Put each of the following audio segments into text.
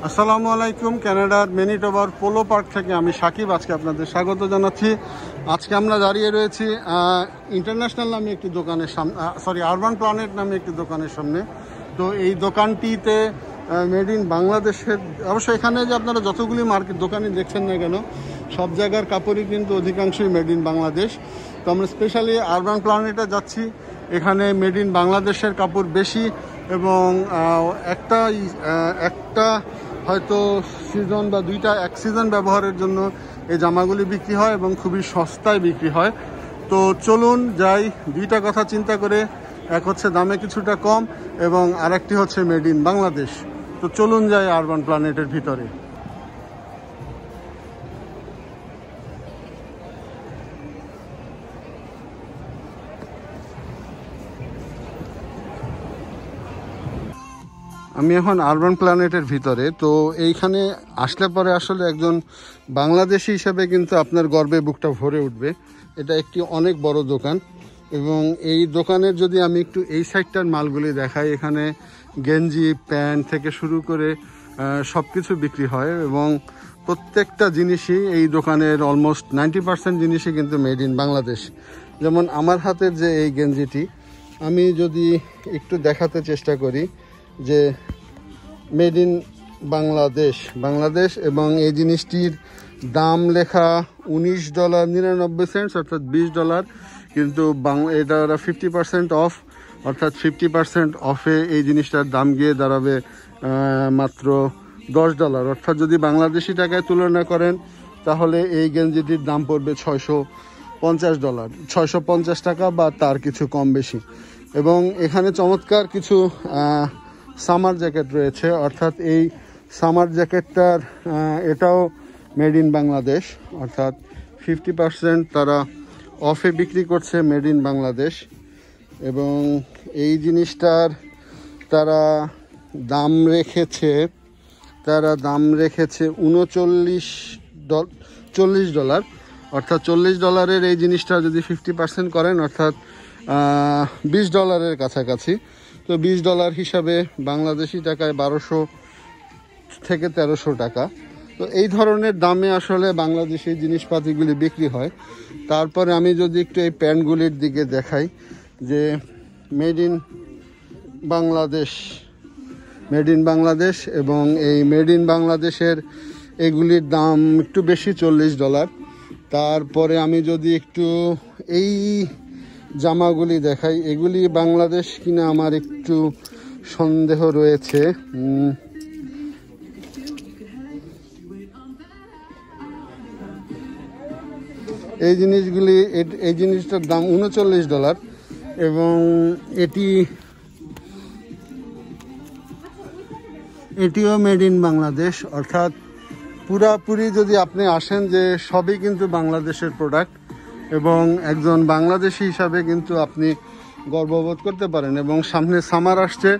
আসসালামু আলাইকুম। কানাডার ম্যানিটোবার পোলো পার্ক থেকে আমি সাকিব আজকে আপনাদের স্বাগত জানাচ্ছি। আজকে আমরা দাঁড়িয়ে রয়েছি ইন্টারন্যাশনাল নামে একটি দোকানের সামনে, আরবান প্ল্যানেট নামে একটি দোকানের সামনে। তো এই দোকানটিতে মেড ইন বাংলাদেশের, অবশ্যই এখানে যে আপনারা যতগুলি মার্কেট দোকানে দেখছেন না কেন, সব জায়গার কাপড়ই কিন্তু অধিকাংশই মেড ইন বাংলাদেশ। তো আমরা স্পেশালি আরবান প্ল্যানেটে যাচ্ছি। এখানে মেড ইন বাংলাদেশের কাপড় বেশি এবং একটা হয়তো সিজন বা এক সিজন ব্যবহারের জন্য এই জামাগুলি বিক্রি হয় এবং খুবই সস্তায় বিক্রি হয়। তো চলুন যাই, দুইটা কথা চিন্তা করে, এক হচ্ছে দামে কিছুটা কম এবং আরেকটি হচ্ছে মেড ইন বাংলাদেশ। তো চলুন যাই আরবান প্ল্যানেটের ভিতরে। আমি এখন আরবান প্ল্যানেটের ভিতরে। তো এইখানে আসলে পরে আসলে একজন বাংলাদেশি হিসেবে কিন্তু আপনার গর্বে বুকটা ভরে উঠবে। এটা একটি অনেক বড় দোকান এবং এই দোকানের যদি আমি একটু এই সাইডটার মালগুলি দেখাই, এখানে গেঞ্জি প্যান্ট থেকে শুরু করে সব কিছু বিক্রি হয় এবং প্রত্যেকটা জিনিসই এই দোকানের অলমোস্ট 90% জিনিসই কিন্তু মেড ইন বাংলাদেশ। যেমন আমার হাতের যে এই গেঞ্জিটি, আমি যদি একটু দেখাতে চেষ্টা করি যে মেড ইন বাংলাদেশ এবং এই জিনিসটির দাম লেখা $19.99, অর্থাৎ $20, কিন্তু এটা ওরা 50% অফ, অর্থাৎ 50% অফে এই জিনিসটার দাম গিয়ে দাঁড়াবে মাত্র $10। অর্থাৎ যদি বাংলাদেশি টাকায় তুলনা করেন তাহলে এই গেঞ্জিটির দাম পড়বে $650, $650 বা তার কিছু কম বেশি। এবং এখানে চমৎকার কিছু সামার জ্যাকেট রয়েছে, অর্থাৎ এই সামার জ্যাকেটটার এটাও মেড ইন বাংলাদেশ, অর্থাৎ 50% তারা অফে বিক্রি করছে মেড ইন বাংলাদেশ। এবং এই জিনিসটার তারা দাম রেখেছে $40, অর্থাৎ $40 এই জিনিসটা যদি 50% করেন অর্থাৎ $20 কাছাকাছি। তো $20 হিসাবে বাংলাদেশি টাকায় 1200 থেকে 1300 টাকা। তো এই ধরনের দামে আসলে বাংলাদেশি জিনিসপাতিগুলি বিক্রি হয়। তারপরে আমি যদি একটু এই প্যান্টগুলির দিকে দেখাই, যে মেড ইন বাংলাদেশ এবং এই মেড ইন বাংলাদেশের এগুলির দাম একটু বেশি, $40। তারপরে আমি যদি একটু এই জামাগুলি দেখাই, এগুলি বাংলাদেশ কিনা আমার একটু সন্দেহ রয়েছে। এই জিনিসটার দাম $39 এবং এটিও মেড ইন বাংলাদেশ। অর্থাৎ পুরাপুরি যদি আপনি আসেন যে সবই কিন্তু বাংলাদেশের প্রোডাক্ট এবং একজন বাংলাদেশি হিসাবে কিন্তু আপনি গর্ববোধ করতে পারেন। এবং সামনে সামার আসছে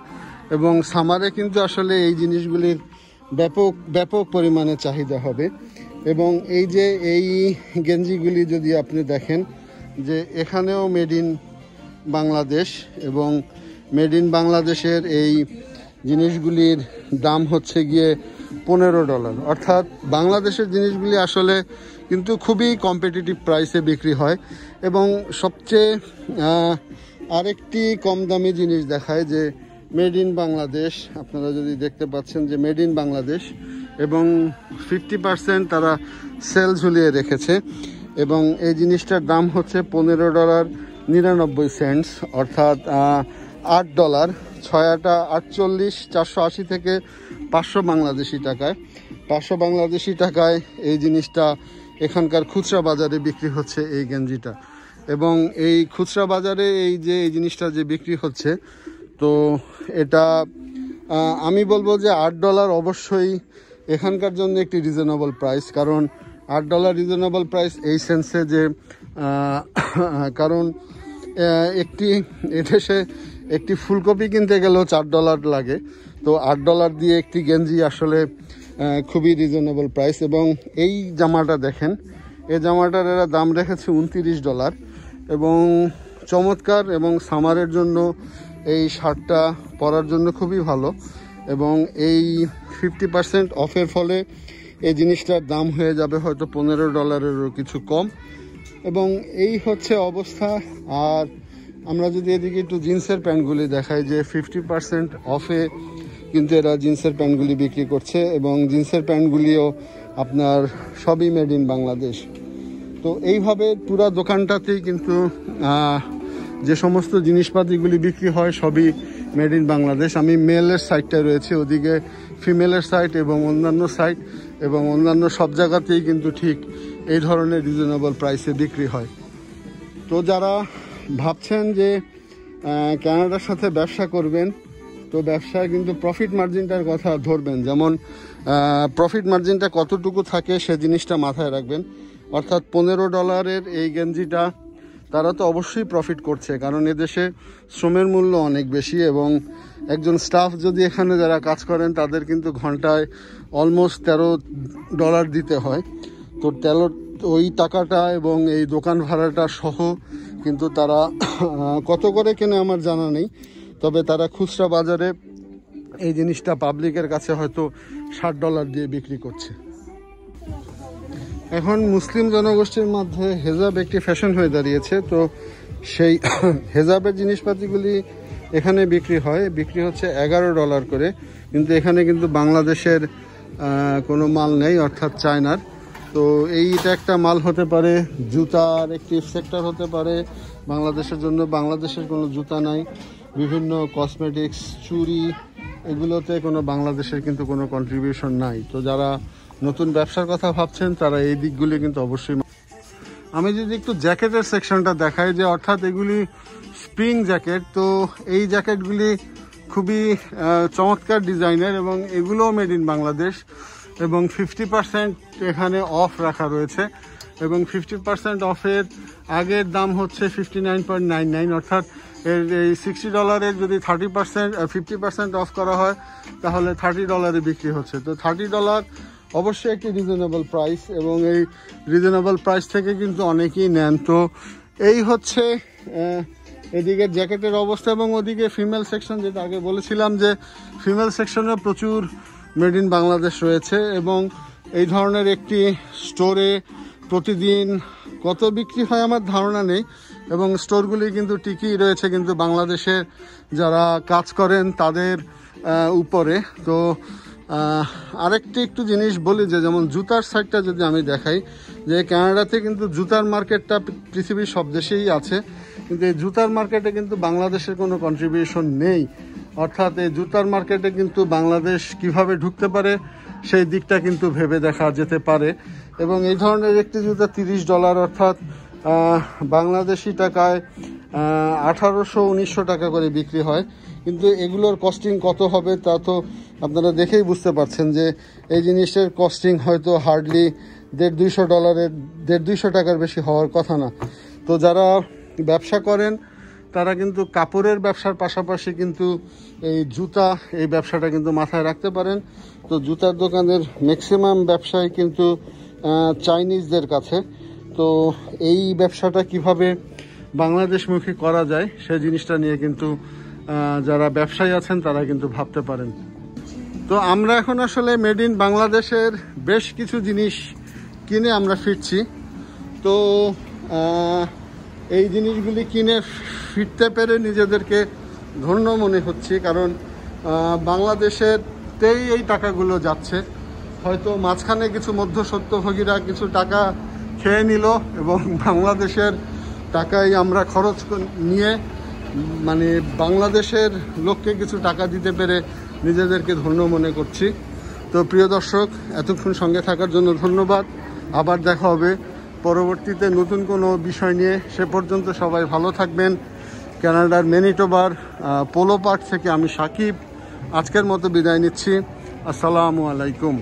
এবং সামারে কিন্তু আসলে এই জিনিসগুলির ব্যাপক পরিমাণে চাহিদা হবে। এবং এই যে এই গেঞ্জিগুলি যদি আপনি দেখেন যে এখানেও মেড ইন বাংলাদেশ এবং মেড ইন বাংলাদেশের এই জিনিসগুলির দাম হচ্ছে গিয়ে $15। অর্থাৎ বাংলাদেশের জিনিসগুলি আসলে কিন্তু খুবই কম্পিটিটিভ প্রাইসে বিক্রি হয়। এবং সবচেয়ে আরেকটি কম দামি জিনিস দেখায় যে মেড ইন বাংলাদেশ, আপনারা যদি দেখতে পাচ্ছেন যে মেড ইন বাংলাদেশ এবং 50% তারা সেল ঝুলিয়ে রেখেছে এবং এই জিনিসটার দাম হচ্ছে $15.99, অর্থাৎ $8, 6×8 = 480 থেকে 500 বাংলাদেশি টাকায়। 500 বাংলাদেশি টাকায় এই জিনিসটা এখানকার খুচরা বাজারে বিক্রি হচ্ছে এই গেঞ্জিটা। এবং এই খুচরা বাজারে এই জিনিসটা যে বিক্রি হচ্ছে, তো এটা আমি বলবো যে $8 অবশ্যই এখানকার জন্য একটি রিজনেবল প্রাইস। কারণ $8 রিজনেবল প্রাইস এই সেন্সে যে কারণ এদেশে একটি ফুলকপি কিনতে গেলেও $4 লাগে। তো $8 দিয়ে একটি গেঞ্জি আসলে খুবই রিজনেবল প্রাইস। এবং এই জামাটা দেখেন, এই জামাটার এরা দাম রেখেছে $29 এবং চমৎকার, এবং সামারের জন্য এই শার্টটা পরার জন্য খুবই ভালো। এবং এই 50% অফের ফলে এই জিনিসটার দাম হয়ে যাবে হয়তো $15-এরও কিছু কম। এবং এই হচ্ছে অবস্থা। আর আমরা যদি এদিকে একটু জিন্সের প্যান্টগুলি দেখাই, যে 50% অফে কিন্তু এরা জিন্সের প্যান্টগুলি বিক্রি করছে, এবং জিন্সের প্যান্টগুলিও আপনার সবই মেড ইন বাংলাদেশ। তো এইভাবে পুরা দোকানটাতেই কিন্তু যে সমস্ত জিনিসপাতিগুলি বিক্রি হয় সবই মেড ইন বাংলাদেশ। আমি মেলের সাইডটায় রয়েছে, ওদিকে ফিমেলের সাইড এবং অন্যান্য সাইড এবং অন্যান্য সব জায়গাতেই কিন্তু ঠিক এই ধরনের রিজনেবল প্রাইসে বিক্রি হয়। তো যারা ভাবছেন যে কানাডার সাথে ব্যবসা করবেন, তো ব্যবসায় কিন্তু প্রফিট মার্জিনটার কথা ধরবেন। যেমন প্রফিট মার্জিনটা কতটুকু থাকে সে জিনিসটা মাথায় রাখবেন। অর্থাৎ $15 এই গেঞ্জিটা তারা তো অবশ্যই প্রফিট করছে, কারণ এদেশে শ্রমের মূল্য অনেক বেশি, এবং একজন স্টাফ যদি এখানে যারা কাজ করেন তাদের কিন্তু ঘন্টায় অলমোস্ট $13 দিতে হয়। তো ওই টাকাটা এবং এই দোকান ভাড়াটা সহ কিন্তু তারা কত করে কেনে আমার জানা নেই, তবে তারা খুচরা বাজারে এই জিনিসটা পাবলিকের কাছে হয়তো $60 দিয়ে বিক্রি করছে। এখন মুসলিম জনগোষ্ঠীর মধ্যে হেজাব একটি ফ্যাশন হয়ে দাঁড়িয়েছে। তো সেই হেজাবের জিনিসপাতিগুলি এখানে বিক্রি হচ্ছে $11 করে, কিন্তু এখানে কিন্তু বাংলাদেশের কোনো মাল নেই, অর্থাৎ চায়নার। তো এইটা একটা মাল হতে পারে, জুতার একটি সেক্টর হতে পারে বাংলাদেশের জন্য, বাংলাদেশের কোনো জুতা নাই। বিভিন্ন কসমেটিক্স, চুড়ি, এগুলোতে কোনো বাংলাদেশের কিন্তু কোনো কন্ট্রিবিউশন নাই। তো যারা নতুন ব্যবসার কথা ভাবছেন তারা এই দিকগুলি কিন্তু অবশ্যই। আমি যদি একটু জ্যাকেটের সেকশনটা দেখাই, যে অর্থাৎ এগুলি স্প্রিং জ্যাকেট, তো এই জ্যাকেটগুলি খুবই চমৎকার ডিজাইনের এবং এগুলোও মেড ইন বাংলাদেশ, এবং 50% এখানে অফ রাখা রয়েছে, এবং 50% অফের আগের দাম হচ্ছে $59.99, অর্থাৎ এর এই $60 যদি 50% অফ করা হয় তাহলে $30 বিক্রি হচ্ছে। তো $30 অবশ্যই একটি রিজনেবল প্রাইস, এবং এই রিজনেবল প্রাইস থেকে কিন্তু অনেকেই নেন। তো এই হচ্ছে এদিকে জ্যাকেটের অবস্থা। এবং ওদিকে ফিমেল সেকশন, যেটা আগে বলেছিলাম যে ফিমেল সেকশনে প্রচুর মেড ইন বাংলাদেশ রয়েছে, এবং এই ধরনের একটি স্টোরে প্রতিদিন কত বিক্রি হয় আমার ধারণা নেই, এবং স্টোরগুলি কিন্তু টিকেই রয়েছে কিন্তু বাংলাদেশের যারা কাজ করেন তাদের উপরে। তো আরেকটি একটু জিনিস বলি, যে যেমন জুতার সাইডটা যদি আমি দেখাই, যে কানাডাতে কিন্তু জুতার মার্কেটটা পৃথিবীর সব দেশেই আছে, কিন্তু এই জুতার মার্কেটে কিন্তু বাংলাদেশের কোনো কন্ট্রিবিউশন নেই। অর্থাৎ এই জুতার মার্কেটে কিন্তু বাংলাদেশ কিভাবে ঢুকতে পারে সেই দিকটা কিন্তু ভেবে দেখা যেতে পারে। এবং এই ধরনের একটি জুতা $30, অর্থাৎ বাংলাদেশি টাকায় 1800-1900 টাকা করে বিক্রি হয়। কিন্তু এগুলোর কস্টিং কত হবে তা তো আপনারা দেখেই বুঝতে পারছেন, যে এই জিনিসের কস্টিং হয়তো হার্ডলি $150 টাকার বেশি হওয়ার কথা না। তো যারা ব্যবসা করেন তারা কিন্তু কাপড়ের ব্যবসার পাশাপাশি কিন্তু এই ব্যবসাটা কিন্তু মাথায় রাখতে পারেন। তো জুতার দোকানের ম্যাক্সিমাম ব্যবসায় কিন্তু চাইনিজদের কাছে। তো এই ব্যবসাটা কিভাবে বাংলাদেশমুখী করা যায় সেই জিনিসটা নিয়ে কিন্তু যারা ব্যবসায়ী আছেন তারা কিন্তু ভাবতে পারেন। তো আমরা এখন আসলে মেড ইন বাংলাদেশের বেশ কিছু জিনিস কিনে আমরা ফিরছি। তো এই জিনিসগুলি কিনে ফিরতে পেরে নিজেদেরকে ধন্য মনে হচ্ছি, কারণ বাংলাদেশেরতেই এই টাকাগুলো যাচ্ছে। হয়তো মাঝখানে কিছু মধ্যস্বত্বভোগীরা কিছু টাকা খেয়ে নিল, এবং বাংলাদেশের টাকাই আমরা খরচ নিয়ে মানে বাংলাদেশের লোককে কিছু টাকা দিতে পেরে নিজেদেরকে ধন্য মনে করছি। তো প্রিয় দর্শক, এতক্ষণ সঙ্গে থাকার জন্য ধন্যবাদ। আবার দেখা হবে পরবর্তীতে নতুন কোনো বিষয় নিয়ে। সে পর্যন্ত সবাই ভালো থাকবেন। কানাডার ম্যানিটোবার পোলো পার্ক থেকে আমি সাকিব আজকের মতো বিদায় নিচ্ছি। আসসালামু আলাইকুম।